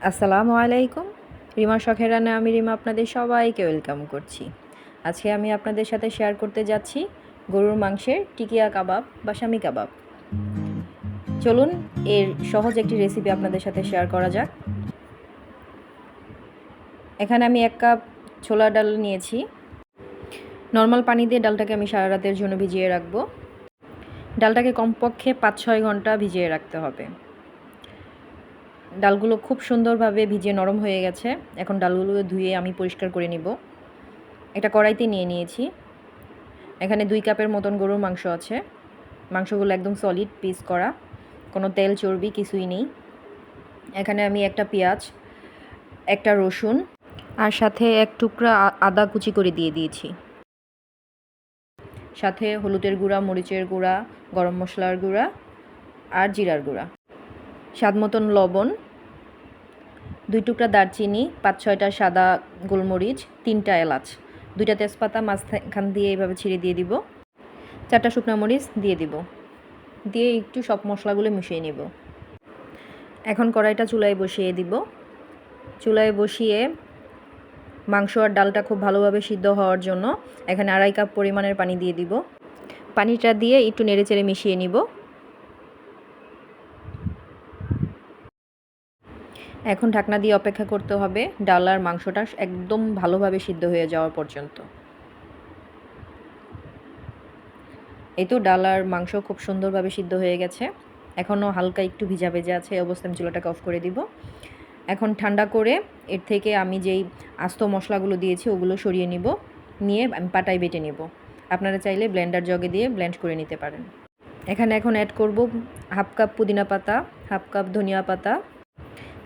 আসসালামু আলাইকুম। রিমা শখের রান্নায় আমি রিমা আপনাদের সবাইকে ওয়েলকাম করছি। আজকে আমি আপনাদের সাথে শেয়ার করতে যাচ্ছি গরুর মাংসের টিকিয়া কাবাব বা শামি কাবাব। চলুন এর সহজ একটি রেসিপি আপনাদের সাথে শেয়ার করা যাক। এখানে আমি 1 কাপ ছোলার ডাল নিয়েছি। নর্মাল পানি দিয়ে ডালটাকে আমি সারা রাতের জন্য ভিজিয়ে রাখবো। ডালটাকে কমপক্ষে 5-6 ঘন্টা ভিজিয়ে রাখতে হবে। ডালগুলো খুব সুন্দরভাবে ভিজিয়ে নরম হয়ে গেছে। এখন ডালগুলো ধুয়ে আমি পরিষ্কার করে নিব। একটা কড়াইতে নিয়ে নিয়েছি। এখানে 2 কাপের মতন গরুর মাংস আছে। মাংসগুলো একদম সলিড পিস করা, কোনো তেল চর্বি কিছুই নেই। এখানে আমি একটা পেঁয়াজ, একটা রসুন আর সাথে 1 টুকরা আদা কুচি করে দিয়ে দিয়েছি। সাথে হলুদের গুঁড়া, মরিচের গুঁড়া, গরম মশলার গুঁড়া আর জিরার গুঁড়া, স্বাদ মতন লবণ, 2 টুকরা দারচিনি, 5-6টা সাদা গোলমরিচ, 3টা এলাচ, 2টা তেজপাতা মাঝখান দিয়ে এইভাবে ছিঁড়ে দিয়ে দিব, 4টা শুকনো মরিচ দিয়ে দিব, দিয়ে একটু সব মশলাগুলো মিশিয়ে নেব। এখন কড়াইটা চুলায় বসিয়ে দিব। চুলায় বসিয়ে মাংস আর ডালটা খুব ভালোভাবে সিদ্ধ হওয়ার জন্য এখানে 2.5 কাপ পরিমাণের পানি দিয়ে দিব। পানিটা দিয়ে একটু নেড়েচেড়ে মিশিয়ে নিব। এখন ঢাকনা দিয়ে অপেক্ষা করতে হবে ডাল আর মাংসটা একদম ভালোভাবে সিদ্ধ হয়ে যাওয়া পর্যন্ত। এই তো ডাল আর মাংস খুব সুন্দরভাবে সিদ্ধ হয়ে গেছে। এখনও হালকা একটু ভিজা ভেজা আছে, এই অবস্থায় আমি চুলাটাকে অফ করে দিব। এখন ঠান্ডা করে এর থেকে আমি যেই আস্ত মশলাগুলো দিয়েছি ওগুলো সরিয়ে নিব, নিয়ে আমি পাটায় বেটে নেব। আপনারা চাইলে ব্লেন্ডার জগে দিয়ে ব্লেন্ড করে নিতে পারেন। এখানে এখন অ্যাড করব 1/2 কাপ পুদিনা পাতা, 1/2 কাপ ধনিয়া পাতা,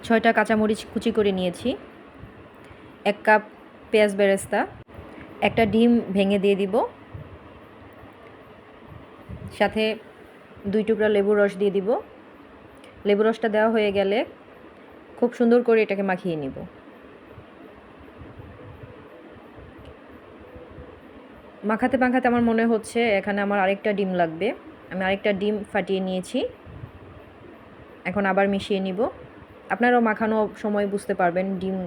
6টা কাঁচামরিচ কুচি করে নিয়েছি, 1 কাপ পেঁয়াজ বেরেস্তা, একটা ডিম ভেঙে দিয়ে দিব, সাথে 2 টুকরা লেবুর রস দিয়ে দিব। লেবুর রসটা দেওয়া হয়ে গেলে খুব সুন্দর করে এটাকে মাখিয়ে নিব। মাখাতে মাখাতে আমার মনে হচ্ছে এখানে আমার আরেকটা ডিম লাগবে। আমি আরেকটা ডিম ফাটিয়ে নিয়েছি। এখন আবার মিশিয়ে নিব। আপনারাও মাখানো সময় বুঝতে পারবেন ডিম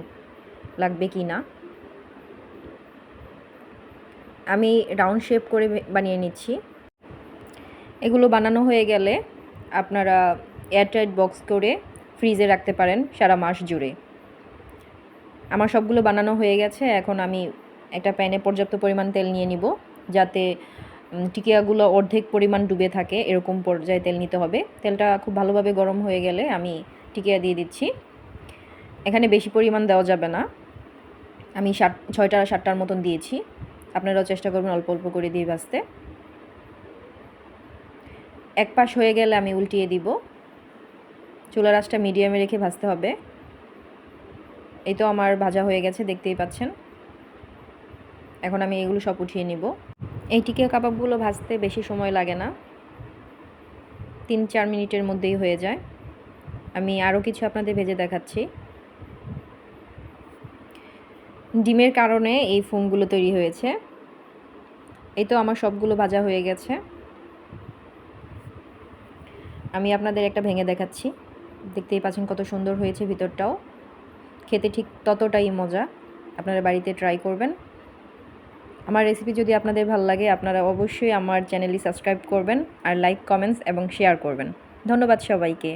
লাগবে কি না। আমি রাউন্ড শেপ করে বানিয়ে নিচ্ছি। এগুলো বানানো হয়ে গেলে আপনারা এয়ারটাইট বক্স করে ফ্রিজে রাখতে পারেন সারা মাস জুড়ে। আমার সবগুলো বানানো হয়ে গেছে। এখন আমি একটা প্যানে পর্যাপ্ত পরিমাণ তেল নিয়ে নিব, যাতে টিকিয়াগুলো অর্ধেক পরিমাণ ডুবে থাকে এরকম পর্যায়ে তেল নিতে হবে। তেলটা খুব ভালোভাবে গরম হয়ে গেলে আমি টিকিয়া দিয়ে দিচ্ছি। এখানে বেশি পরিমাণ দেওয়া যাবে না। আমি 6-7টার মতন দিয়েছি। আপনারাও চেষ্টা করবেন অল্প অল্প করে দিয়ে ভাজতে। এক পাশ হয়ে গেলে আমি উল্টিয়ে দিব। চুলার আঁচটা মিডিয়ামে রেখে ভাজতে হবে। এই তো আমার ভাজা হয়ে গেছে, দেখতেই পাচ্ছেন। এখন আমি এগুলো সব উঠিয়ে নিব। এই টিকিয়া কাবাবগুলো ভাজতে বেশি সময় লাগে না, 3-4 মিনিটের মধ্যেই হয়ে যায়। আমি আরও কিছু আপনাদের ভেজে দেখাচ্ছি। ডিমের কারণে এই ফোমগুলো তৈরি হয়েছে। এই তো আমার সবগুলো ভাজা হয়ে গেছে। আমি আপনাদের একটা ভেঙে দেখাচ্ছি। দেখতেই পাচ্ছেন কত সুন্দর হয়েছে, ভিতরটাও খেতে ঠিক ততটাই মজা। আপনারা বাড়িতে ট্রাই করবেন। আমার রেসিপি যদি আপনাদের ভালো লাগে আপনারা অবশ্যই আমার চ্যানেলটি সাবস্ক্রাইব করবেন আর লাইক, কমেন্টস এবং শেয়ার করবেন। ধন্যবাদ সবাইকে।